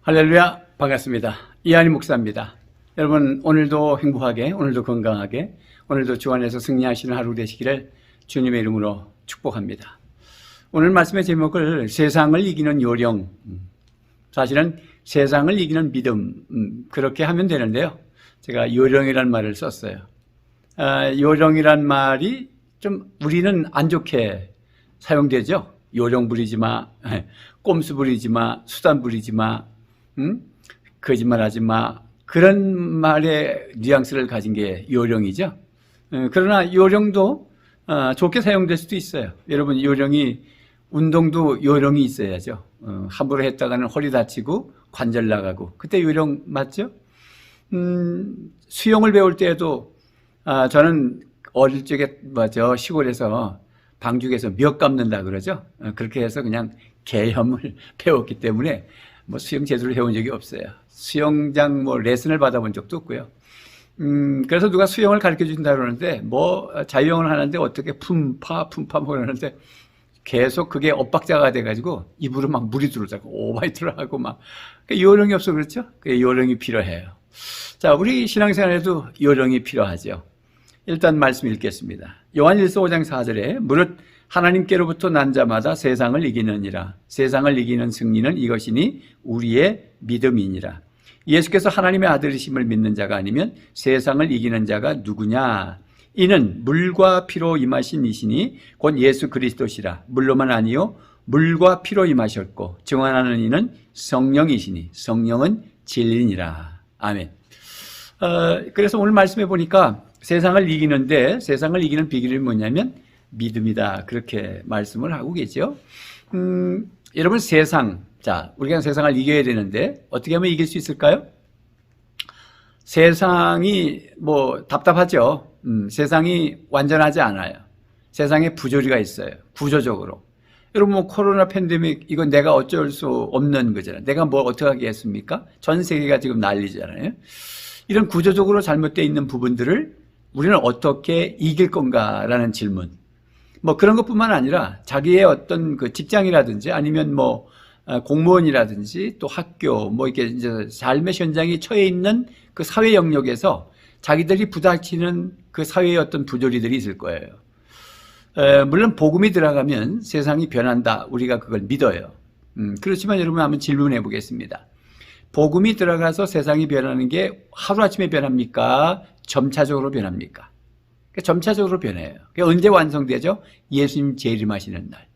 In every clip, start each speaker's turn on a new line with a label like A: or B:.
A: 할렐루야, 반갑습니다. 이한희 목사입니다. 여러분, 오늘도 행복하게, 오늘도 건강하게, 오늘도 주 안에서 승리하시는 하루 되시기를 주님의 이름으로 축복합니다. 오늘 말씀의 제목을 세상을 이기는 요령, 사실은 세상을 이기는 믿음, 그렇게 하면 되는데요. 제가 요령이라는 말을 썼어요. 요령이란 말이 좀 우리는 안 좋게 사용되죠. 요령 부리지 마, 꼼수 부리지 마, 수단 부리지 마, 거짓말하지 마, 그런 말의 뉘앙스를 가진 게 요령이죠. 그러나 요령도 좋게 사용될 수도 있어요. 여러분, 요령이 운동도 요령이 있어야죠. 함부로 했다가는 허리 다치고 관절 나가고, 그때 요령 맞죠? 수영을 배울 때에도 저는 어릴 적에 시골에서 방죽에서 멱 감는다 그러죠. 그렇게 해서 그냥 개염을 배웠기 때문에 수영 제대로 해온 적이 없어요. 수영장 레슨을 받아본 적도 없고요. 그래서 누가 수영을 가르쳐 준다 그러는데 자유형을 하는데 어떻게 품파 그러는데 계속 그게 엇박자가 돼가지고 입으로 막 물이 들어오자고 오바이트를 하고 그러니까 요령이 없어 그렇죠? 요령이 필요해요. 자, 우리 신앙생활에도 요령이 필요하죠. 일단 말씀 읽겠습니다. 요한일서 5장 4절에 무릇 하나님께로부터 난 자마다 세상을 이기느니라. 세상을 이기는 승리는 이것이니 우리의 믿음이니라. 예수께서 하나님의 아들이심을 믿는 자가 아니면 세상을 이기는 자가 누구냐? 이는 물과 피로 임하신 이시니 곧 예수 그리스도시라. 물로만 아니요 물과 피로 임하셨고 증언하는 이는 성령이시니 성령은 진리니라. 아멘. 그래서 오늘 말씀해 보니까 세상을 이기는데 세상을 이기는 비결이 뭐냐면 믿음이다. 그렇게 말씀을 하고 계죠. 여러분, 우리가 세상을 이겨야 되는데 어떻게 하면 이길 수 있을까요? 세상이 답답하죠. 세상이 완전하지 않아요. 세상에 부조리가 있어요. 구조적으로. 여러분, 코로나 팬데믹, 이건 내가 어쩔 수 없는 거잖아요. 내가 어떻게 하겠습니까? 전 세계가 지금 난리잖아요. 이런 구조적으로 잘못되어 있는 부분들을 우리는 어떻게 이길 건가라는 질문. 그런 것뿐만 아니라 자기의 어떤 직장이라든지 아니면 공무원이라든지 또 학교 이렇게 이제 삶의 현장에 처해 있는 그 사회 영역에서 자기들이 부닥치는 그 사회의 어떤 부조리들이 있을 거예요. 물론 복음이 들어가면 세상이 변한다. 우리가 그걸 믿어요. 그렇지만 여러분 한번 질문해 보겠습니다. 복음이 들어가서 세상이 변하는 게 하루아침에 변합니까? 점차적으로 변합니까? 점차적으로 변해요. 언제 완성되죠? 예수님 재림하시는 날.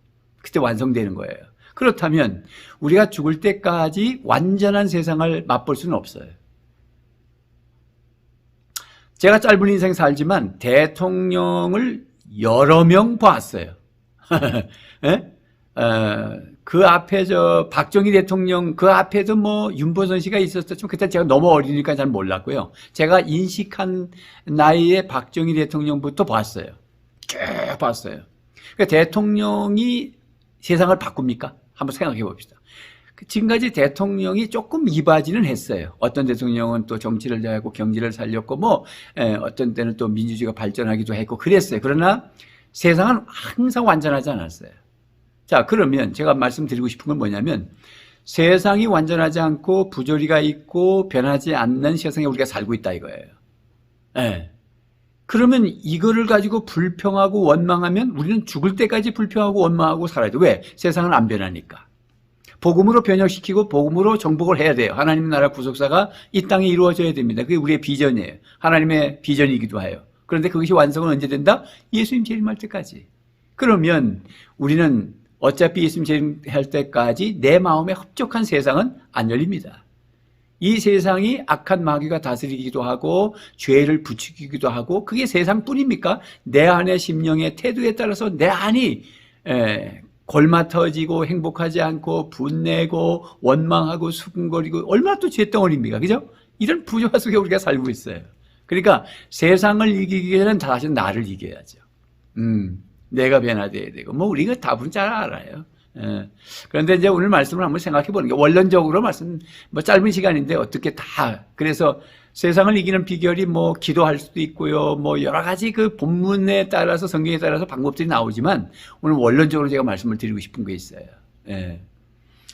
A: 그때 완성되는 거예요. 그렇다면 우리가 죽을 때까지 완전한 세상을 맛볼 수는 없어요. 제가 짧은 인생 살지만 대통령을 여러 명 봤어요. 네? 그 앞에 박정희 대통령 그 앞에도 윤보선 씨가 있었죠. 그때 제가 너무 어리니까 잘 몰랐고요. 제가 인식한 나이에 박정희 대통령부터 봤어요. 쭉 봤어요. 그러니까 대통령이 세상을 바꿉니까? 한번 생각해 봅시다. 지금까지 대통령이 조금 이바지는 했어요. 어떤 대통령은 또 정치를 잘하고 경제를 살렸고 어떤 때는 또 민주주의가 발전하기도 했고 그랬어요. 그러나 세상은 항상 완전하지 않았어요. 자, 그러면 제가 말씀드리고 싶은 건 뭐냐면 세상이 완전하지 않고 부조리가 있고 변하지 않는 세상에 우리가 살고 있다 이거예요. 네. 그러면 이거를 가지고 불평하고 원망하면 우리는 죽을 때까지 불평하고 원망하고 살아야 돼요. 왜? 세상은 안 변하니까. 복음으로 변혁시키고 복음으로 정복을 해야 돼요. 하나님 나라 구속사가 이 땅에 이루어져야 됩니다. 그게 우리의 비전이에요. 하나님의 비전이기도 해요. 그런데 그것이 완성은 언제 된다? 예수님 재림할 때까지. 그러면 우리는 어차피 예수님 재림할 때까지 내 마음에 흡족한 세상은 안 열립니다. 이 세상이 악한 마귀가 다스리기도 하고 죄를 부추기기도 하고 그게 세상뿐입니까? 내 안의 심령의 태도에 따라서 내 안이 골마터지고 행복하지 않고 분내고 원망하고 수근거리고 얼마나 또 죄덩어리입니까? 그죠? 이런 부조화 속에 우리가 살고 있어요. 그러니까 세상을 이기기 전에는 다시 나를 이겨야죠. 내가 변화돼야 되고 우리가 답은 잘 알아요. 그런데 이제 오늘 말씀을 한번 생각해 보는 게 원론적으로 짧은 시간인데 어떻게 그래서 세상을 이기는 비결이 기도할 수도 있고요. 여러 가지 그 본문에 따라서 성경에 따라서 방법들이 나오지만 오늘 원론적으로 제가 말씀을 드리고 싶은 게 있어요.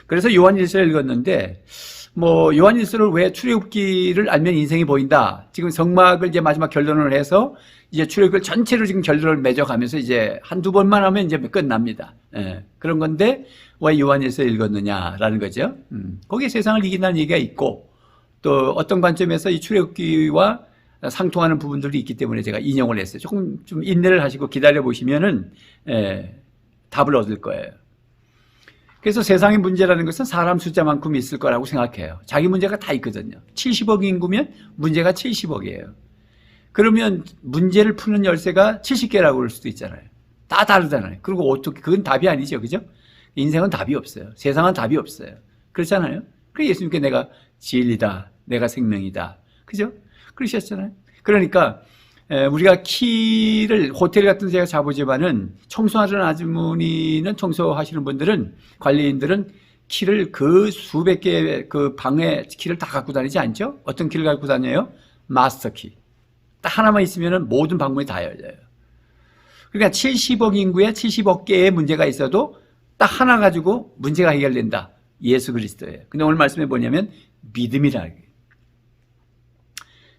A: 그래서 요한일서를 읽었는데 뭐 요한일서를 왜 출애굽기를 알면 인생이 보인다. 지금 성막을 이제 마지막 결론을 해서 이제 출애굽기를 전체로 지금 결론을 맺어가면서 이제 한두 번만 하면 이제 끝납니다. 예, 그런 건데 왜 요한일서 읽었느냐라는 거죠. 거기에 세상을 이긴다는 얘기가 있고 또 어떤 관점에서 이 출애굽기와 상통하는 부분들도 있기 때문에 제가 인용을 했어요. 조금 좀 인내를 하시고 기다려 보시면은 답을 얻을 거예요. 그래서 세상의 문제라는 것은 사람 숫자만큼 있을 거라고 생각해요. 자기 문제가 다 있거든요. 70억 인구면 문제가 70억이에요. 그러면 문제를 푸는 열쇠가 70개라고 그럴 수도 있잖아요. 다 다르잖아요. 그리고 어떻게, 그건 답이 아니죠. 그죠? 인생은 답이 없어요. 세상은 답이 없어요. 그렇잖아요. 그래서 예수님께 내가 진리다. 내가 생명이다. 그죠? 그러셨잖아요. 그러니까 우리가 키를 호텔 같은 데 제가 자보지만은 청소하는 아주머니는 청소하시는 분들은 관리인들은 키를 그 수백 개의 그 방에 키를 다 갖고 다니지 않죠? 어떤 키를 갖고 다녀요? 마스터 키. 딱 하나만 있으면은 모든 방문이 다 열려요. 그러니까 70억 인구에 70억 개의 문제가 있어도 딱 하나 가지고 문제가 해결된다. 예수 그리스도예요. 근데 오늘 말씀해 보냐면 믿음이라.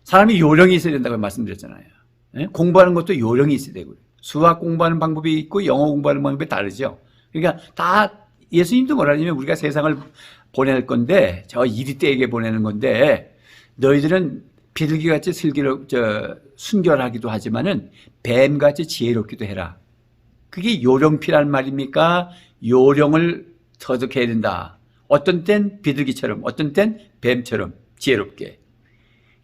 A: 사람이 요령이 있어야 된다고 말씀드렸잖아요. 예? 공부하는 것도 요령이 있어야 되고요. 수학 공부하는 방법이 있고 영어 공부하는 방법이 다르죠. 그러니까 다 예수님도 뭐라냐면 우리가 세상을 보낼 건데 저 이리떼에게 보내는 건데 너희들은 비둘기같이 순결하기도 하지만은 뱀같이 지혜롭기도 해라. 그게 요령피란 말입니까? 요령을 터득해야 된다. 어떤 땐 비둘기처럼 어떤 땐 뱀처럼 지혜롭게.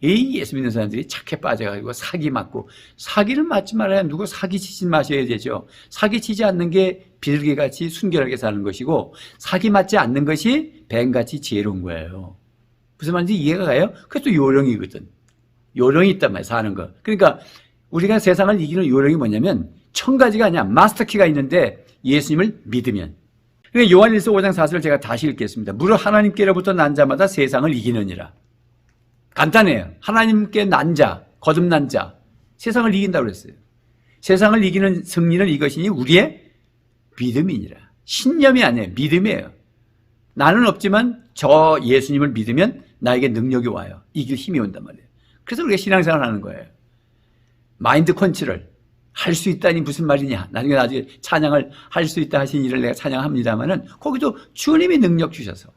A: 이 예수 믿는 사람들이 착해 빠져가지고 사기 맞고, 사기를 맞지 말아야 누구 사기치지 마셔야 되죠. 사기치지 않는 게 비둘기같이 순결하게 사는 것이고 사기 맞지 않는 것이 뱀같이 지혜로운 거예요. 무슨 말인지 이해가 가요? 그것도 요령이거든. 요령이 있단 말이야, 사는 거. 그러니까 우리가 세상을 이기는 요령이 뭐냐면 1000가지가 아니야. 마스터키가 있는데 예수님을 믿으면. 그러니까 요한일서 5장 4절을 제가 다시 읽겠습니다. 무릇 하나님께로부터 난 자마다 세상을 이기느니라. 간단해요. 하나님께 난 자, 거듭난 자, 세상을 이긴다고 그랬어요. 세상을 이기는 승리는 이것이니 우리의 믿음이니라. 신념이 아니에요. 믿음이에요. 나는 없지만 저 예수님을 믿으면 나에게 능력이 와요. 이길 힘이 온단 말이에요. 그래서 우리가 신앙생활을 하는 거예요. 마인드 컨트롤. 할 수 있다니 무슨 말이냐. 나중에 찬양을 할 수 있다 하신 일을 내가 찬양합니다만은 거기도 주님이 능력 주셔서.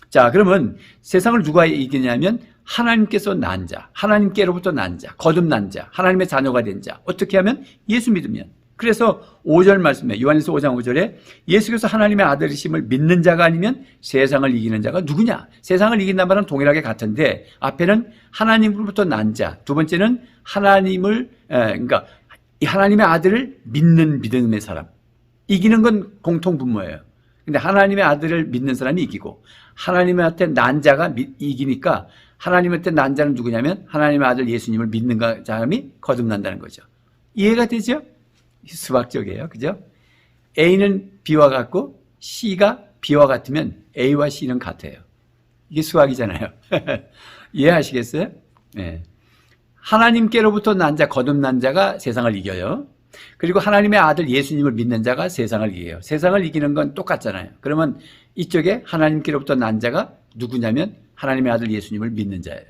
A: 자, 그러면 세상을 누가 이기냐면 하나님께서 난 자, 하나님께로부터 난 자, 거듭난 자, 하나님의 자녀가 된 자. 어떻게 하면? 예수 믿으면. 그래서 5절 말씀에 요한일서 5장 5절에 예수께서 하나님의 아들이심을 믿는 자가 아니면 세상을 이기는 자가 누구냐? 세상을 이긴다는 말은 동일하게 같은데 앞에는 하나님으로부터 난 자, 두 번째는 그러니까 하나님의 아들을 믿는 믿음의 사람. 이기는 건 공통분모예요. 근데 하나님의 아들을 믿는 사람이 이기고 하나님한테 난 자가 이기니까 하나님한테 난 자는 누구냐면 하나님의 아들 예수님을 믿는 사람이 거듭난다는 거죠. 이해가 되죠? 수학적이에요. 그죠? A는 B와 같고 C가 B와 같으면 A와 C는 같아요. 이게 수학이잖아요. 이해하시겠어요? 네. 하나님께로부터 난 자, 거듭난 자가 세상을 이겨요. 그리고 하나님의 아들 예수님을 믿는 자가 세상을 이겨요. 세상을 이기는 건 똑같잖아요. 그러면 이쪽에 하나님께로부터 난 자가 누구냐면 하나님의 아들 예수님을 믿는 자예요.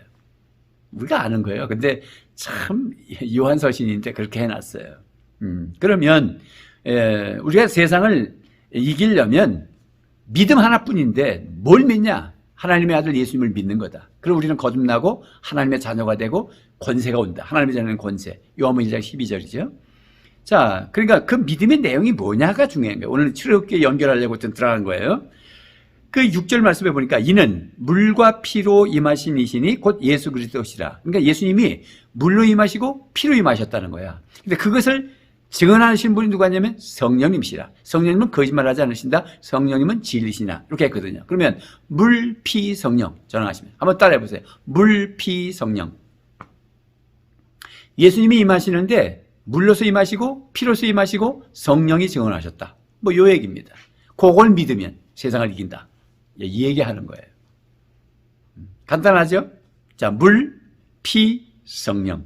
A: 우리가 아는 거예요. 근데 참 요한서신인데 그렇게 해놨어요. 그러면 우리가 세상을 이기려면 믿음 하나뿐인데 뭘 믿냐? 하나님의 아들 예수님을 믿는 거다. 그럼 우리는 거듭나고 하나님의 자녀가 되고 권세가 온다. 하나님의 자녀는 권세. 요한복음 1장 12절이죠. 자, 그러니까 그 믿음의 내용이 뭐냐가 중요한 거예요. 오늘 출애굽기에 연결하려고 들어간 거예요. 그 6절 말씀해 보니까 이는 물과 피로 임하신 이시니 곧 예수 그리스도시라. 그러니까 예수님이 물로 임하시고 피로 임하셨다는 거야. 근데 그것을 증언하신 분이 누구냐면 성령님이시라. 성령님은 거짓말하지 않으신다. 성령님은 진리시나. 이렇게 했거든요. 그러면 물, 피, 성령 전환하시면 한번 따라해 보세요. 물, 피, 성령. 예수님이 임하시는데 물로서 임하시고 피로서 임하시고 성령이 증언하셨다. 뭐 요 얘기입니다. 그걸 믿으면 세상을 이긴다. 이 얘기하는 거예요. 간단하죠? 자, 물, 피, 성령.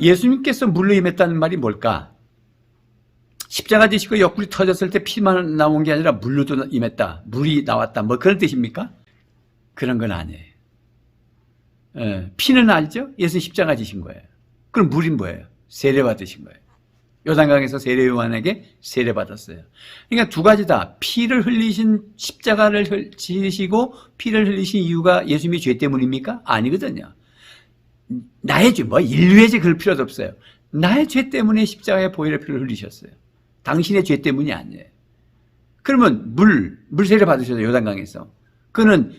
A: 예수님께서 물로 임했다는 말이 뭘까? 십자가 지시고 옆구리 터졌을 때 피만 나온 게 아니라 물로도 임했다. 물이 나왔다. 뭐 그런 뜻입니까? 그런 건 아니에요. 피는 알죠? 예수님 십자가 지신 거예요. 그럼 물이 뭐예요? 세례 받으신 거예요. 요단강에서 세례 요한에게 세례 받았어요. 그러니까 두 가지다. 피를 흘리신 십자가를 지시고 피를 흘리신 이유가 예수님이 죄 때문입니까? 아니거든요. 나의 죄, 뭐 인류의 죄 그럴 필요도 없어요. 나의 죄 때문에 십자가에 보혈의 피를 흘리셨어요. 당신의 죄 때문이 아니에요. 그러면 물 세례 받으셨어요. 요단강에서. 그는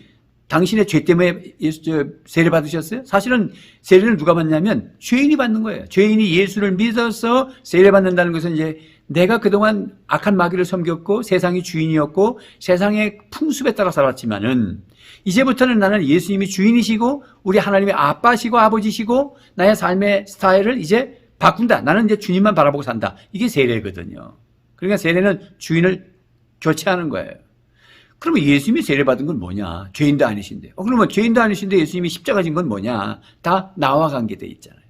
A: 당신의 죄 때문에 세례 받으셨어요? 사실은 세례를 누가 받냐면 죄인이 받는 거예요. 죄인이 예수를 믿어서 세례 받는다는 것은 이제 내가 그동안 악한 마귀를 섬겼고 세상이 주인이었고 세상의 풍습에 따라 살았지만은 이제부터는 나는 예수님이 주인이시고 우리 하나님의 아빠시고 아버지시고 나의 삶의 스타일을 이제 바꾼다. 나는 이제 주님만 바라보고 산다. 이게 세례거든요. 그러니까 세례는 주인을 교체하는 거예요. 그러면 예수님이 세례받은 건 뭐냐? 죄인도 아니신데. 그러면 죄인도 아니신데 예수님이 십자가 진 건 뭐냐? 다 나와 관계돼 있잖아요.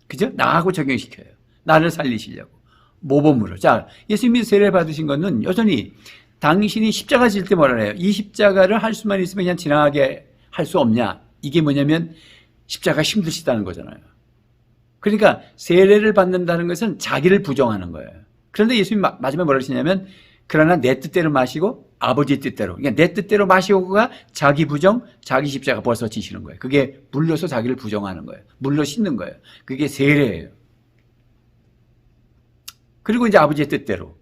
A: 그죠? 나하고 적용시켜요. 나를 살리시려고. 모범으로. 자, 예수님이 세례받으신 거는 여전히 당신이 십자가 질 때 뭐라 해요? 이 십자가를 할 수만 있으면 그냥 지나가게 할 수 없냐? 이게 뭐냐면 십자가 힘드시다는 거잖아요. 그러니까 세례를 받는다는 것은 자기를 부정하는 거예요. 그런데 예수님이 마지막에 뭐라 하시냐면 그러나 내 뜻대로 마시고 아버지 뜻대로. 그러니까 내 뜻대로 마시고가 자기 부정, 자기 십자가 벗어지시는 거예요. 그게 물로서 자기를 부정하는 거예요. 물로 씻는 거예요. 그게 세례예요. 그리고 이제 아버지의 뜻대로.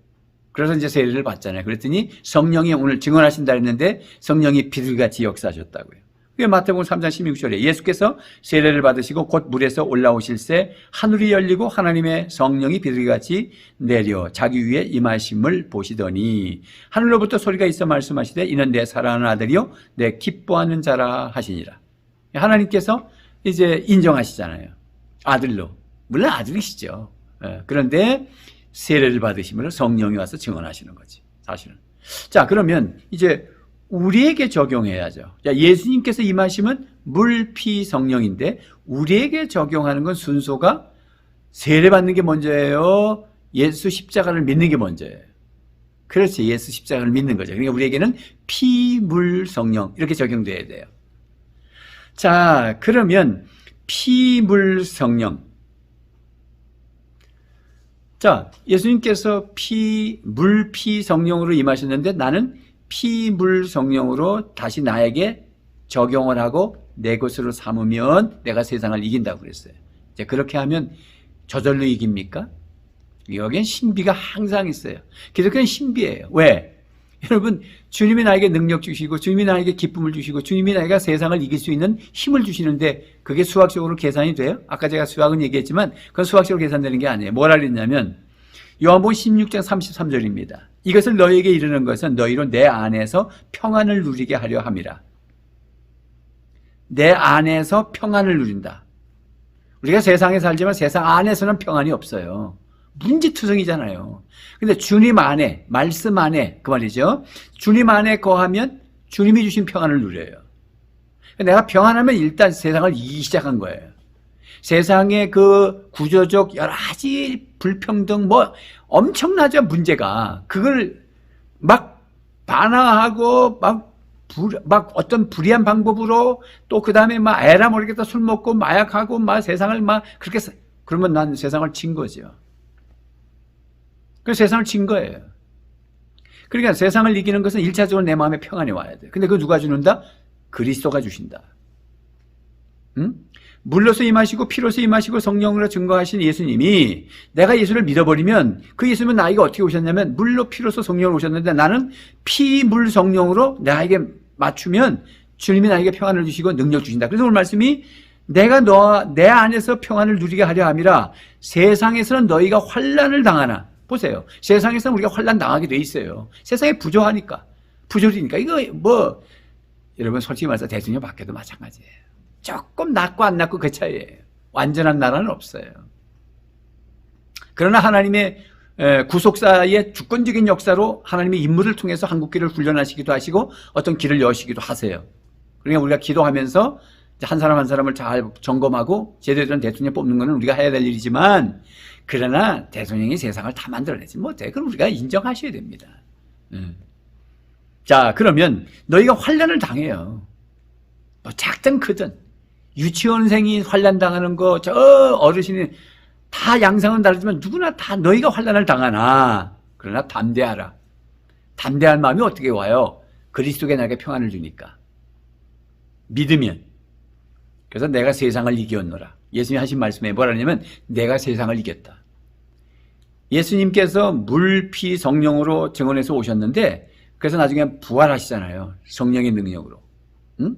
A: 그래서 이제 세례를 받잖아요. 그랬더니 성령이 오늘 증언하신다 했는데 성령이 비둘기같이 역사하셨다고요. 그게 마태복음 3장 16절에 예수께서 세례를 받으시고 곧 물에서 올라오실새 하늘이 열리고 하나님의 성령이 비둘기같이 내려 자기 위에 임하심을 보시더니 하늘로부터 소리가 있어 말씀하시되 이는 내 사랑하는 아들이요 내 기뻐하는 자라 하시니라. 하나님께서 이제 인정하시잖아요. 아들로. 물론 아들이시죠. 그런데 세례를 받으시면 성령이 와서 증언하시는 거지, 사실은. 자, 그러면 이제 우리에게 적용해야죠. 자, 예수님께서 임하시면 물, 피, 성령인데 우리에게 적용하는 건 순서가 세례 받는 게 먼저예요? 예수 십자가를 믿는 게 먼저예요? 그렇지, 예수 십자가를 믿는 거죠. 그러니까 우리에게는 피, 물, 성령 이렇게 적용돼야 돼요. 자, 그러면 피, 물, 성령. 자, 예수님께서 피, 물, 피, 성령으로 임하셨는데 나는 피, 물, 성령으로 다시 나에게 적용을 하고 내 것으로 삼으면 내가 세상을 이긴다고 그랬어요. 이제 그렇게 하면 저절로 이깁니까? 여기엔 신비가 항상 있어요. 기독교는 신비예요. 왜? 여러분, 주님이 나에게 능력 주시고 주님이 나에게 기쁨을 주시고 주님이 나에게 세상을 이길 수 있는 힘을 주시는데 그게 수학적으로 계산이 돼요? 아까 제가 수학은 얘기했지만 그건 수학적으로 계산되는 게 아니에요. 뭐라 그랬냐면 요한복음 16장 33절입니다. 이것을 너희에게 이르는 것은 너희로 내 안에서 평안을 누리게 하려 함이라. 내 안에서 평안을 누린다. 우리가 세상에 살지만 세상 안에서는 평안이 없어요. 문제투성이잖아요. 근데 주님 안에, 말씀 안에, 그 말이죠. 주님 안에 거하면 주님이 주신 평안을 누려요. 내가 평안하면 일단 세상을 이기기 시작한 거예요. 세상의 그 구조적 여러 가지 불평등 뭐 엄청나죠, 문제가. 그걸 막 반항하고 막 어떤 불의한 방법으로 또 그 다음에 막 에라 모르겠다 술 먹고 마약하고 막 세상을 막 그렇게 그러면 난 세상을 진 거죠. 그래서 세상을 진 거예요. 그러니까 세상을 이기는 것은 1차적으로 내 마음에 평안이 와야 돼. 근데 그거 누가 주는다? 그리스도가 주신다. 응? 물로서 임하시고 피로서 임하시고 성령으로 증거하신 예수님이 내가 예수를 믿어버리면 그 예수님은 나에게 어떻게 오셨냐면 물로 피로서 성령으로 오셨는데 나는 피, 물, 성령으로 나에게 맞추면 주님이 나에게 평안을 주시고 능력 주신다. 그래서 오늘 말씀이 내가 내 안에서 평안을 누리게 하려 함이라 세상에서는 너희가 환난을 당하나. 보세요. 세상에서는 우리가 환난 당하게 돼 있어요. 세상에 부조하니까. 부조리니까. 이거 뭐 여러분 솔직히 말해서 대통령 밖에도 마찬가지예요. 조금 낫고 안 낫고 그 차이예요. 완전한 나라는 없어요. 그러나 하나님의 구속사의 주권적인 역사로 하나님의 인물을 통해서 한국기를 훈련하시기도 하시고 어떤 길을 여시기도 하세요. 그러니까 우리가 기도하면서 한 사람 한 사람을 잘 점검하고 제대로 된 대통령 뽑는 것은 우리가 해야 될 일이지만 그러나 대통령이 세상을 다 만들어내지 못해. 그럼 우리가 인정하셔야 됩니다. 자, 그러면 너희가 환난을 당해요. 뭐 작든 크든. 유치원생이 환난 당하는 거, 저 어르신이 다 양상은 다르지만 누구나 다 너희가 환난을 당하나. 그러나 담대하라. 담대한 마음이 어떻게 와요? 그리스도께 나에게 평안을 주니까. 믿으면. 그래서 내가 세상을 이겼노라. 예수님이 하신 말씀에 뭐라 하냐면 내가 세상을 이겼다. 예수님께서 물, 피, 성령으로 증언해서 오셨는데 그래서 나중에 부활하시잖아요. 성령의 능력으로. 응?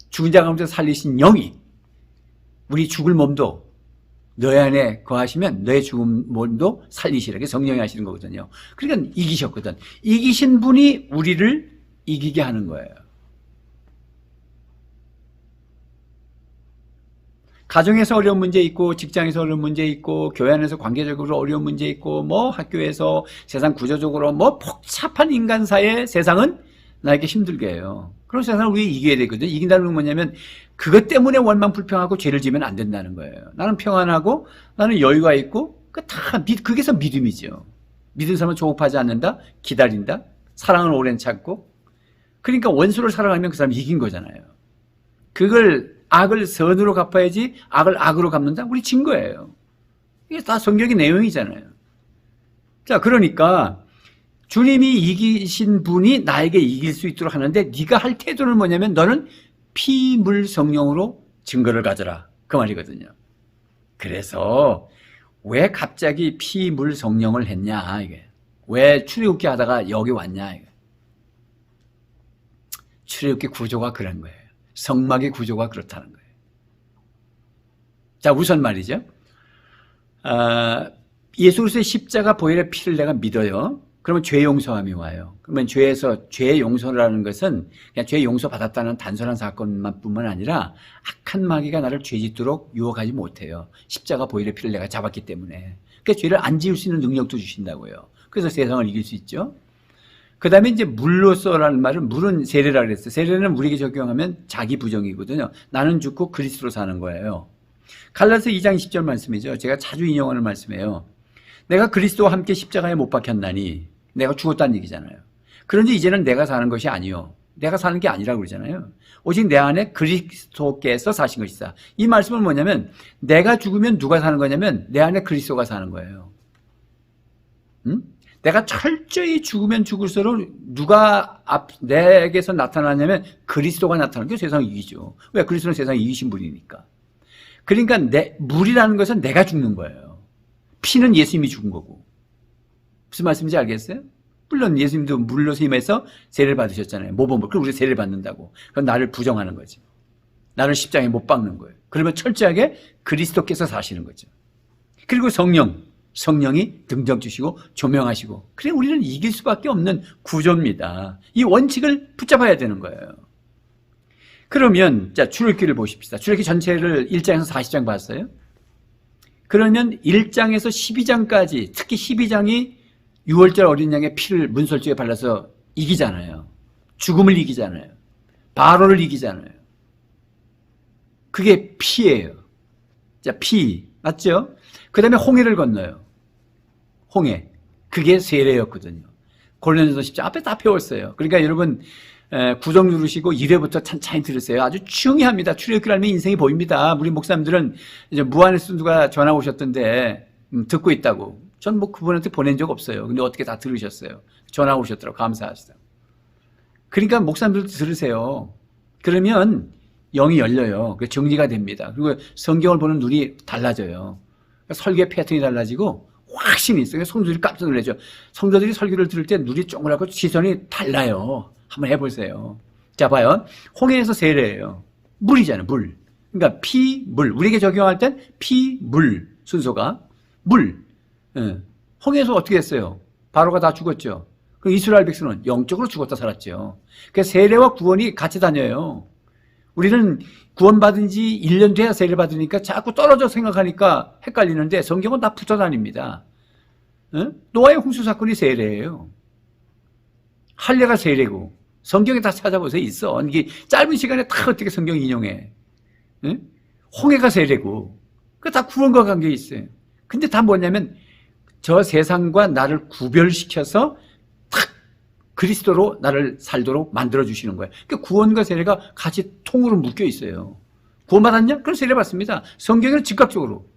A: 죽은 자 가운데 살리신 영이 우리 죽을 몸도 너희 안에 거하시면 너의 죽은 몸도 살리시라. 성령이 하시는 거거든요. 그러니까 이기셨거든. 이기신 분이 우리를 이기게 하는 거예요. 가정에서 어려운 문제 있고 직장에서 어려운 문제 있고 교회 안에서 관계적으로 어려운 문제 있고 뭐 학교에서 세상 구조적으로 뭐 복잡한 인간사의 세상은 나에게 힘들게 해요. 그런 세상을 우리 이겨야 되거든요. 이긴다는 건 뭐냐면 그것 때문에 원망 불평하고 죄를 지으면 안 된다는 거예요. 나는 평안하고 나는 여유가 있고 그게서 믿음이죠. 믿은 사람은 조급하지 않는다. 기다린다. 사랑은 오랜 참고. 그러니까 원수를 사랑하면 그 사람이 이긴 거잖아요. 그걸 악을 선으로 갚아야지 악을 악으로 갚는다? 우리 진 거예요. 이게 다 성경의 내용이잖아요. 자, 그러니까 주님이 이기신 분이 나에게 이길 수 있도록 하는데 네가 할 태도는 뭐냐면 너는 피, 물, 성령으로 증거를 가져라. 그 말이거든요. 그래서 왜 갑자기 피, 물, 성령을 했냐 이게. 왜 출애굽기 하다가 여기 왔냐 이게. 출애굽기 구조가 그런 거예요. 성막의 구조가 그렇다는 거예요. 자, 우선 말이죠. 예수 그리스도의 십자가 보혈의 피를 내가 믿어요. 그러면 죄 용서함이 와요. 그러면 죄 용서라는 것은 그냥 죄 용서 받았다는 단순한 사건만 뿐만 아니라 악한 마귀가 나를 죄 짓도록 유혹하지 못해요. 십자가 보혈의 피를 내가 잡았기 때문에. 그러니까 죄를 안 지을 수 있는 능력도 주신다고요. 그래서 세상을 이길 수 있죠. 그 다음에 이제 물로서라는 말은 물은 세례라 그랬어요. 세례는 우리에게 적용하면 자기 부정이거든요. 나는 죽고 그리스도로 사는 거예요. 갈라디아서 2장 20절 말씀이죠. 제가 자주 인용하는 말씀이에요. 내가 그리스도와 함께 십자가에 못 박혔나니 내가 죽었다는 얘기잖아요. 그런데 이제는 내가 사는 것이 아니요. 내가 사는 게 아니라고 그러잖아요. 오직 내 안에 그리스도께서 사신 것이다. 이 말씀은 뭐냐면 내가 죽으면 누가 사는 거냐면 내 안에 그리스도가 사는 거예요. 응? 내가 철저히 죽으면 죽을수록 누가 내게서 나타나냐면 그리스도가 나타나는 게 세상을 이기죠. 왜? 그리스도는 세상을 이기신 분이니까. 그러니까 물이라는 것은 내가 죽는 거예요. 피는 예수님이 죽은 거고. 무슨 말씀인지 알겠어요? 물론 예수님도 물로서 임해서 세례를 받으셨잖아요. 모범물. 그럼 우리가 세례를 받는다고. 그건 나를 부정하는 거지. 나를 십자가에 못 박는 거예요. 그러면 철저하게 그리스도께서 사시는 거죠. 그리고 성령이 등장 주시고 조명하시고. 그래 우리는 이길 수밖에 없는 구조입니다. 이 원칙을 붙잡아야 되는 거예요. 그러면 자 출애굽기를 보십시다. 출애굽기 전체를 1장에서 40장 봤어요. 그러면 1장에서 12장까지 특히 12장이 6월절 어린 양의 피를 문설주에 발라서 이기잖아요. 죽음을 이기잖아요. 바로를 이기잖아요. 그게 피예요. 자, 피 맞죠? 그 다음에 홍해를 건너요. 홍해. 그게 세례였거든요. 고린도전서 10장 앞에 다 배웠어요. 그러니까 여러분 구독 누르시고 1회부터 찬찬히 들으세요. 아주 중요합니다. 출애굽기를 알면 인생이 보입니다. 우리 목사님들은 이제 무한에서 누가 전화 오셨던데 듣고 있다고. 전 뭐 그분한테 보낸 적 없어요. 근데 어떻게 다 들으셨어요. 전화 오셨더라고. 감사하시다. 그러니까 목사님들도 들으세요. 그러면 영이 열려요. 정리가 됩니다. 그리고 성경을 보는 눈이 달라져요. 그러니까 설계 패턴이 달라지고 확신이 있어요. 성도들이 깜짝 놀라죠. 성도들이 설교를 들을 때 눈이 쪼그랗고 시선이 달라요. 한번 해보세요. 자, 봐요. 홍해에서 세례예요. 물이잖아요. 물. 그러니까 피, 물. 우리에게 적용할 땐 피, 물 순서가 물. 예. 홍해에서 어떻게 했어요? 바로가 다 죽었죠. 그럼 이스라엘 백성은 영적으로 죽었다 살았죠. 그러니까 세례와 구원이 같이 다녀요. 우리는 구원받은 지 1년 돼야 세례 받으니까 자꾸 떨어져 생각하니까 헷갈리는데 성경은 다 붙어 다닙니다. 예? 노아의 홍수 사건이 세례예요. 할례가 세례고 성경에 다 찾아보세요. 있어. 이게 짧은 시간에 다 어떻게 성경 인용해. 예? 홍해가 세례고 그 다 구원과 관계 있어요. 근데 다 뭐냐면 저 세상과 나를 구별시켜서 탁 그리스도로 나를 살도록 만들어주시는 거예요. 그러니까 구원과 세례가 같이 통으로 묶여 있어요. 구원받았냐? 그럼 세례 받습니다. 성경에는 즉각적으로.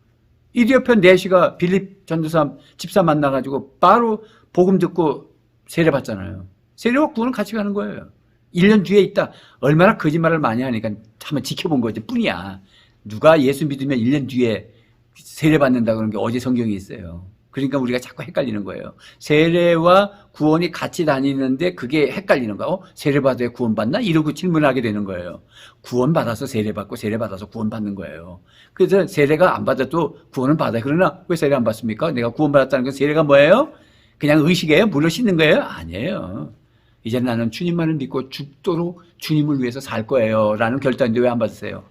A: 이디오피아 내시가 빌립 전도사 집사 만나가지고 바로 복음 듣고 세례 받잖아요. 세례와 구원은 같이 가는 거예요. 1년 뒤에 있다. 얼마나 거짓말을 많이 하니까 한번 지켜본 거지 뿐이야. 누가 예수 믿으면 1년 뒤에 세례 받는다 그런 게 어디 성경에 있어요. 그러니까 우리가 자꾸 헷갈리는 거예요. 세례와 구원이 같이 다니는데 그게 헷갈리는 거야. 세례 받아야 구원 받나? 이러고 질문하게 되는 거예요. 구원 받아서 세례 받고 세례 받아서 구원 받는 거예요. 그래서 세례가 안 받아도 구원은 받아요. 그러나 왜 세례 안 받습니까? 내가 구원 받았다는 건 세례가 뭐예요? 그냥 의식이에요? 물로 씻는 거예요? 아니에요. 이제 나는 주님만을 믿고 죽도록 주님을 위해서 살 거예요. 라는 결단인데 왜 안 받으세요?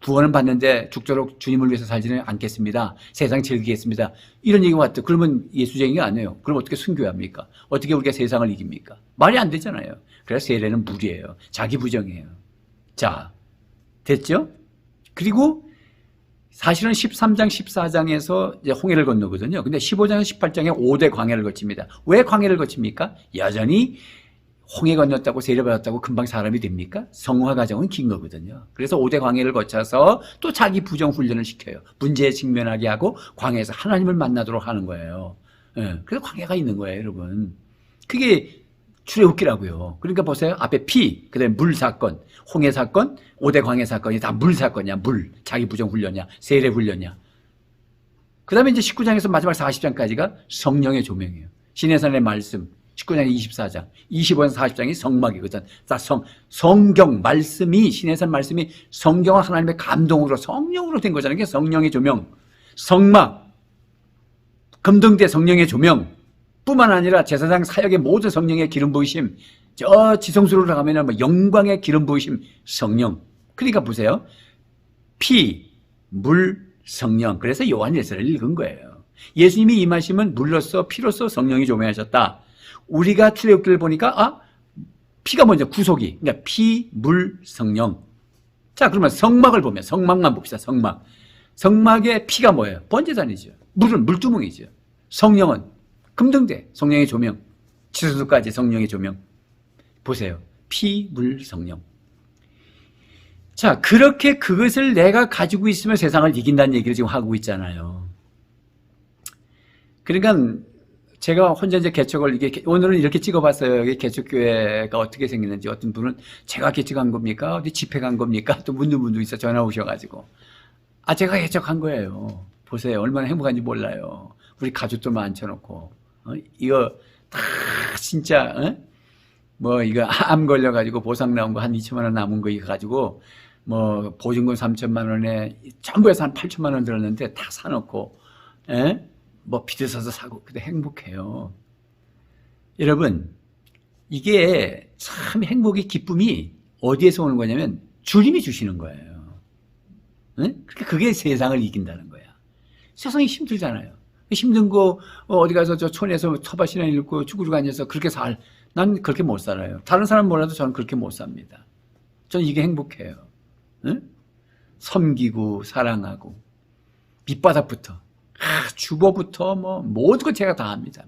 A: 구원은 받는데 죽도록 주님을 위해서 살지는 않겠습니다. 세상 즐기겠습니다. 이런 얘기가 왔다. 그러면 예수쟁이가 아니에요. 그럼 어떻게 순교합니까? 어떻게 우리가 세상을 이깁니까? 말이 안 되잖아요. 그래서 세례는 무리예요. 자기 부정이에요. 자, 됐죠? 그리고 사실은 13장, 14장에서 이제 홍해를 건너거든요. 근데 15장, 18장에 5대 광야를 거칩니다. 왜 광야를 거칩니까? 여전히 홍해 건넜다고 세례받았다고 금방 사람이 됩니까? 성화 과정은 긴 거거든요. 그래서 5대 광야를 거쳐서 또 자기 부정 훈련을 시켜요. 문제에 직면하게 하고 광야에서 하나님을 만나도록 하는 거예요. 예, 그래서 광야가 있는 거예요, 여러분. 그게 출애굽기라고요. 그러니까 보세요. 앞에 피, 그다음에 물 사건, 홍해 사건, 5대 광야 사건이 다 물 사건이야. 물, 자기 부정 훈련이야. 세례 훈련이야. 그다음에 이제 19장에서 마지막 40장까지가 성령의 조명이에요. 시내산의 말씀. 19장 24장, 25장 40장이 성막이거든. 성경 말씀이, 신해산 말씀이 성경과 하나님의 감동으로 성령으로 된 거잖아요. 그게 성령의 조명, 성막, 금등대 성령의 조명 뿐만 아니라 제사장 사역의 모든 성령의 기름 부으심, 저 지성소로 가면 뭐 영광의 기름 부으심, 성령. 그러니까 보세요. 피, 물, 성령. 그래서 요한일서를 읽은 거예요. 예수님이 임하심은 물로써 피로써 성령이 조명하셨다. 우리가 출애굽기를 보니까 피가 먼저 구속이. 그러니까 피, 물, 성령. 자, 그러면 성막을 보면 성막만 봅시다. 성막. 성막의 피가 뭐예요? 번제단이죠. 물은 물두멍이죠. 성령은 금등대, 성령의 조명. 지수수까지 성령의 조명. 보세요. 피, 물, 성령. 자, 그렇게 그것을 내가 가지고 있으면 세상을 이긴다는 얘기를 지금 하고 있잖아요. 그러니까 제가 혼자 이제 개척을 오늘은 이렇게 찍어봤어요. 이게 개척교회가 어떻게 생겼는지. 어떤 분은 제가 개척한 겁니까? 어디 집회 간 겁니까? 또 묻는 분도 있어. 전화 오셔가지고. 제가 개척한 거예요. 보세요. 얼마나 행복한지 몰라요. 우리 가족들만 앉혀놓고. 이거 다 진짜, 뭐 이거 암 걸려가지고 보상 나온 거 한 2천만 원 남은 거 이거 가지고 뭐 보증금 3천만 원에 전부 해서 한 8천만 원 들었는데 다 사놓고, 뭐 빚을 서서 사고, 근데 행복해요. 여러분, 이게 참 행복의 기쁨이 어디에서 오는 거냐면 주님이 주시는 거예요. 그러니까 그게 세상을 이긴다는 거야. 세상이 힘들잖아요. 힘든 거 어디 가서 저 촌에서 처밭이나 읽고 쭈그리고 앉아서 그렇게 난 그렇게 못 살아요. 다른 사람 몰라도 저는 그렇게 못 삽니다. 저는 이게 행복해요. 섬기고 사랑하고 밑바닥부터 주보부터 뭐 모든 걸 제가 다 합니다.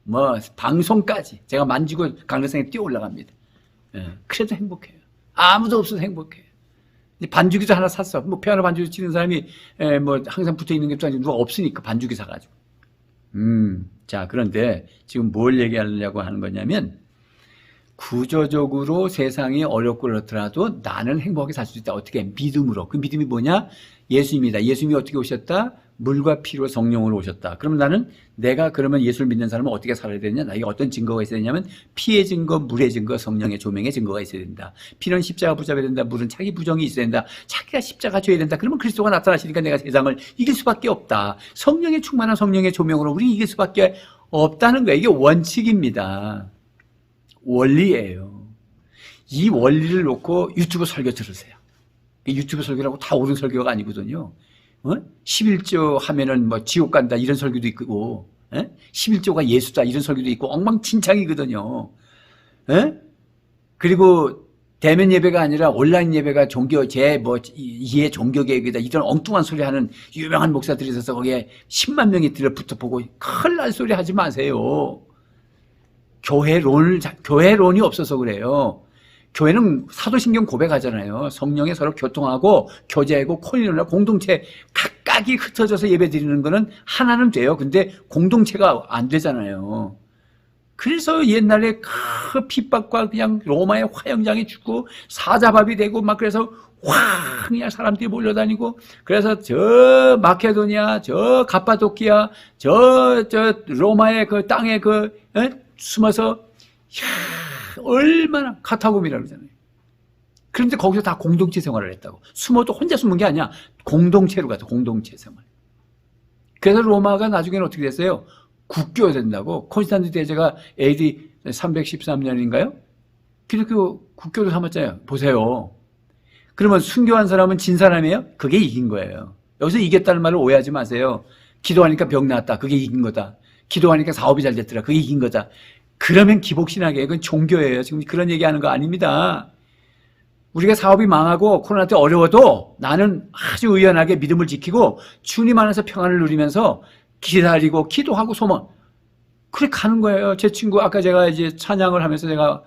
A: 뭐 방송까지 제가 만지고 강릉성에 뛰어 올라갑니다. 그래도 행복해요. 아무도 없어도 행복해요. 반주기도 하나 샀어. 뭐 피아노 반주 치는 사람이 뭐 항상 붙어 있는 게 또 아니고 누가 없으니까 반주기 사가지고. 자, 그런데 지금 뭘 얘기하려고 하는 거냐면 구조적으로 세상이 어렵고 그렇더라도 나는 행복하게 살 수 있다. 어떻게? 믿음으로. 그 믿음이 뭐냐? 예수님이다. 예수님이 어떻게 오셨다? 물과 피로 성령으로 오셨다. 그러면 나는 내가 그러면 예수를 믿는 사람은 어떻게 살아야 되냐? 나에게 어떤 증거가 있어야 되냐면 피의 증거, 물의 증거, 성령의 조명의 증거가 있어야 된다. 피는 십자가 붙잡아야 된다. 물은 자기 부정이 있어야 된다. 자기가 십자가 져야 된다. 그러면 그리스도가 나타나시니까 내가 세상을 이길 수밖에 없다. 성령의 충만한 성령의 조명으로 우리 이길 수밖에 없다는 거예요. 이게 원칙입니다. 원리예요. 이 원리를 놓고 유튜브 설교 들으세요. 유튜브 설교라고 다 옳은 설교가 아니거든요. 11조 하면은 뭐 지옥 간다 이런 설교도 있고, 11조가 예수다 이런 설교도 있고 엉망진창이거든요. 그리고 대면 예배가 아니라 온라인 예배가 이해 종교개혁이다. 이런 엉뚱한 소리 하는 유명한 목사들이 있어서 거기에 10만 명이 들어붙어보고 큰일 날 소리 하지 마세요. 교회론이 없어서 그래요. 교회는 사도신경 고백하잖아요. 성령에 서로 교통하고 교제하고 코인원이나 공동체 각각이 흩어져서 예배 드리는 거는 하나는 돼요. 근데 공동체가 안 되잖아요. 그래서 옛날에 그 핍박과 그냥 로마의 화영장에 죽고 사자밥이 되고 막 그래서 확 그냥 사람들이 몰려다니고 그래서 저 마케도니아, 저 갑바도키아, 저 로마의 그 땅에 숨어서 얼마나 카타콤이라고 그러잖아요. 그런데 거기서 다 공동체 생활을 했다고. 숨어도 혼자 숨은 게 아니야. 공동체로 가서 공동체 생활. 그래서 로마가 나중에는 어떻게 됐어요? 국교가 된다고. 콘스탄틴 대제가 AD 313년인가요? 기독교 국교도 삼았잖아요. 보세요. 그러면 순교한 사람은 진 사람이에요? 그게 이긴 거예요. 여기서 이겼다는 말을 오해하지 마세요. 기도하니까 병 나았다. 그게 이긴 거다. 기도하니까 사업이 잘 됐더라. 그게 이긴 거다. 그러면 기복신학이에요. 그건 종교예요. 지금 그런 얘기하는 거 아닙니다. 우리가 사업이 망하고 코로나 때 어려워도 나는 아주 의연하게 믿음을 지키고 주님 안에서 평안을 누리면서 기다리고 기도하고 소망 그렇게 가는 거예요. 제 친구 아까 제가 이제 찬양을 하면서 제가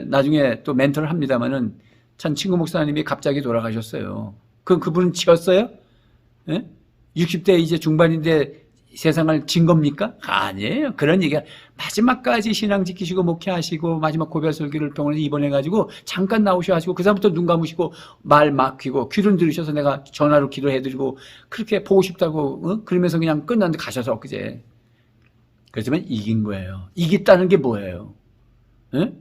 A: 나중에 또 멘토를 합니다마는 참 친구 목사님이 갑자기 돌아가셨어요. 그분은 지었어요? 예? 60대 이제 중반인데 세상을 진 겁니까? 아니에요. 그런 얘기가 마지막까지 신앙 지키시고 목회하시고 마지막 고별 설교를 병원에 입원해가지고 잠깐 나오셔가지고 그 다음부터 눈 감으시고 말 막히고 귀를 들으셔서 내가 전화로 기도해드리고 그렇게 보고 싶다고 그러면서 그냥 끝났는데 가셔서 엊그제. 그렇지만 이긴 거예요. 이겼다는 게 뭐예요? 예?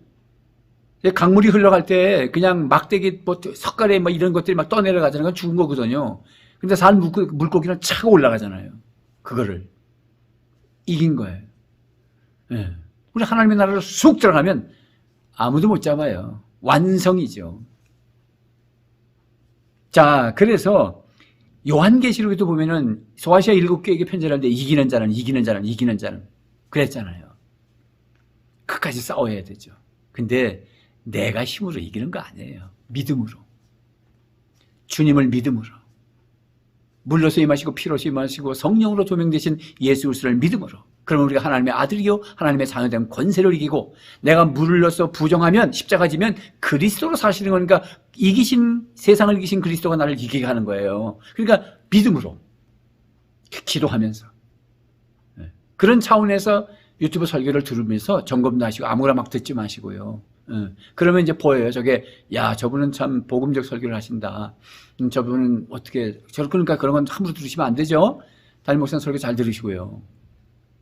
A: 강물이 흘러갈 때 그냥 막대기 석가래 이런 것들이 막 떠내려가자는 건 죽은 거거든요. 근데 산 물고기는 차고 올라가잖아요. 그거를 이긴 거예요. 예. 우리 하나님의 나라로 쑥 들어가면 아무도 못 잡아요. 완성이죠. 자, 그래서 요한계시록에도 보면은 소아시아 7교회에게 편지를 하는데 이기는 자는 그랬잖아요. 끝까지 싸워야 되죠. 근데 내가 힘으로 이기는 거 아니에요. 믿음으로. 주님을 믿음으로. 물로서 임하시고 피로서 임하시고 성령으로 조명되신 예수 그리스도를 믿음으로. 그러면 우리가 하나님의 아들이요 하나님의 자녀된 권세를 이기고 내가 물로서 부정하면 십자가 지면 그리스도로 사시는 거니까 세상을 이기신 그리스도가 나를 이기게 하는 거예요. 그러니까 믿음으로 기도하면서 그런 차원에서 유튜브 설교를 들으면서 점검도 하시고 아무거나 막 듣지 마시고요. 그러면 이제 보여요. 저분은 참 복음적 설교를 하신다. 저분은 그러니까 그런 건 함부로 들으시면 안 되죠. 담임 목사님 설교 잘 들으시고요.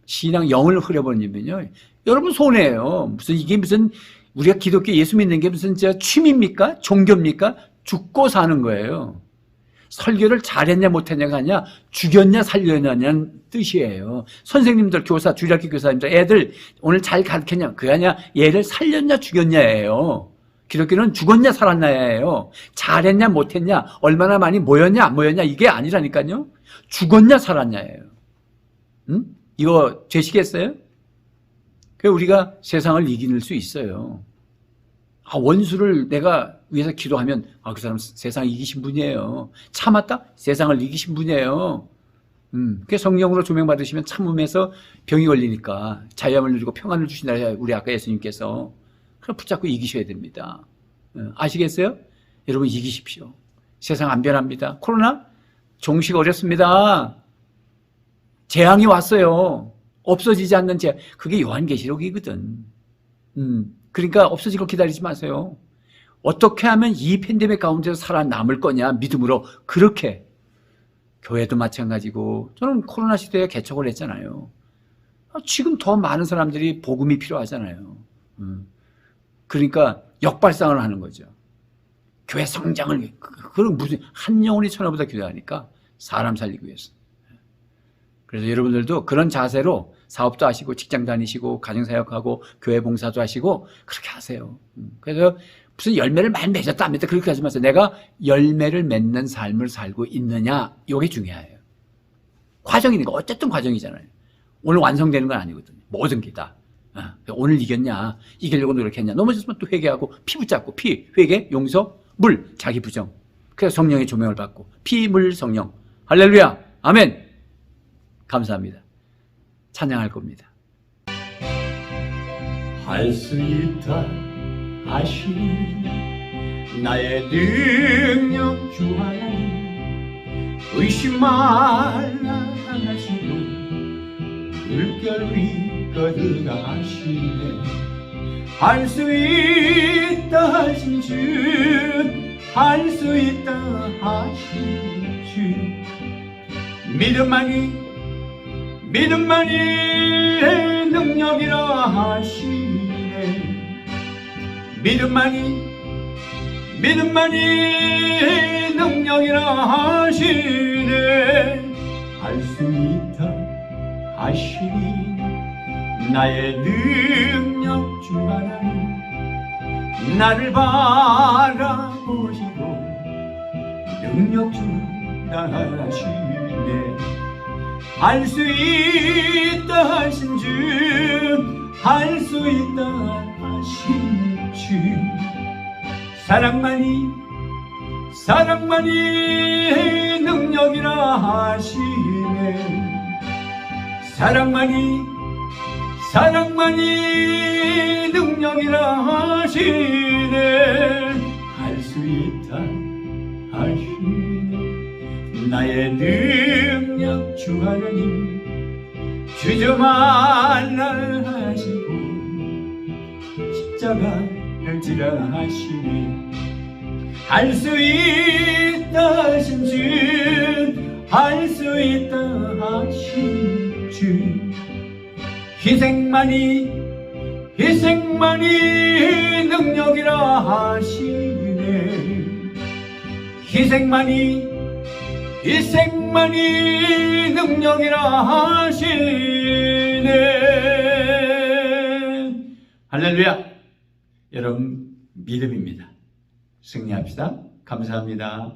A: 신앙 영을 흐려버리면요. 여러분 손해예요. 이게 무슨, 우리가 기독교 예수 믿는 게 무슨 취미입니까? 종교입니까? 죽고 사는 거예요. 설교를 잘했냐 못했냐가 아니라 죽였냐 살렸냐는 뜻이에요. 선생님들, 교사, 주일학교 교사님들, 애들 오늘 잘 가르쳤냐 그게 아니라 얘를 살렸냐 죽였냐예요. 기독교는 죽었냐 살았냐예요. 잘했냐 못했냐 얼마나 많이 모였냐 안 모였냐 이게 아니라니까요. 죽었냐 살았냐예요. 이거 되시겠어요? 그래서 우리가 세상을 이길 수 있어요. 원수를 내가 위해서 기도하면 그 사람 세상 이기신 분이에요. 참았다? 세상을 이기신 분이에요. 그 성령으로 조명받으시면 참음에서 병이 걸리니까 자유함을 누리고 평안을 주신다. 우리 아까 예수님께서. 그럼 붙잡고 이기셔야 됩니다. 아시겠어요? 여러분 이기십시오. 세상 안 변합니다. 코로나 종식 어렵습니다. 재앙이 왔어요. 없어지지 않는 재앙. 그게 요한계시록이거든. 그러니까 없어질 거 기다리지 마세요. 어떻게 하면 이 팬데믹 가운데서 살아남을 거냐 믿음으로 그렇게. 교회도 마찬가지고 저는 코로나 시대에 개척을 했잖아요. 지금 더 많은 사람들이 복음이 필요하잖아요. 그러니까 역발상을 하는 거죠. 교회 성장을 그런 무슨 한 영혼이 천하보다 귀하니까 사람 살리기 위해서. 그래서 여러분들도 그런 자세로 사업도 하시고 직장 다니시고 가정사역하고 교회 봉사도 하시고 그렇게 하세요. 그래서 무슨 열매를 많이 맺었다 안 맺었다 그렇게 하지 마세요. 내가 열매를 맺는 삶을 살고 있느냐 이게 중요해요. 과정이니까 어쨌든 과정이잖아요. 오늘 완성되는 건 아니거든요. 모든 게 다. 오늘 이겼냐, 이기려고 노력했냐, 넘어졌으면 또 회개하고, 피 붙잡고, 피, 회개, 용서, 물, 자기 부정. 그래서 성령의 조명을 받고, 피, 물, 성령. 할렐루야, 아멘. 감사합니다. 찬양할 겁니다. 할 수 있다 하시니 나의 능력 주 하나님, 의심 말라 하시고 물결 위 거두가 하시네. 할 수 있다 하신 주, 할 수 있다 하신 주, 믿음만이 능력이라 하시네. 믿음만이 능력이라 하시네. 할 수 있다 하시니 나의 능력 주 하나님, 나를 바라보시고 능력 주다 하시네. 할 수 있다 하신 주, 할 수 있다 하신 주, 사랑만이 능력이라 하시네. 사랑만이 능력이라 하시네. 할 수 있다 하시네. 나의 능력 주 하나님, 주저 말라 하시고 십자가를 지라 하시네. 할 수 있다 하신 주, 할 수 있다 하신 주, 희생만이 능력이라 하시네. 희생만이 능력이라 하시네. 할렐루야. 여러분, 믿음입니다. 승리합시다. 감사합니다.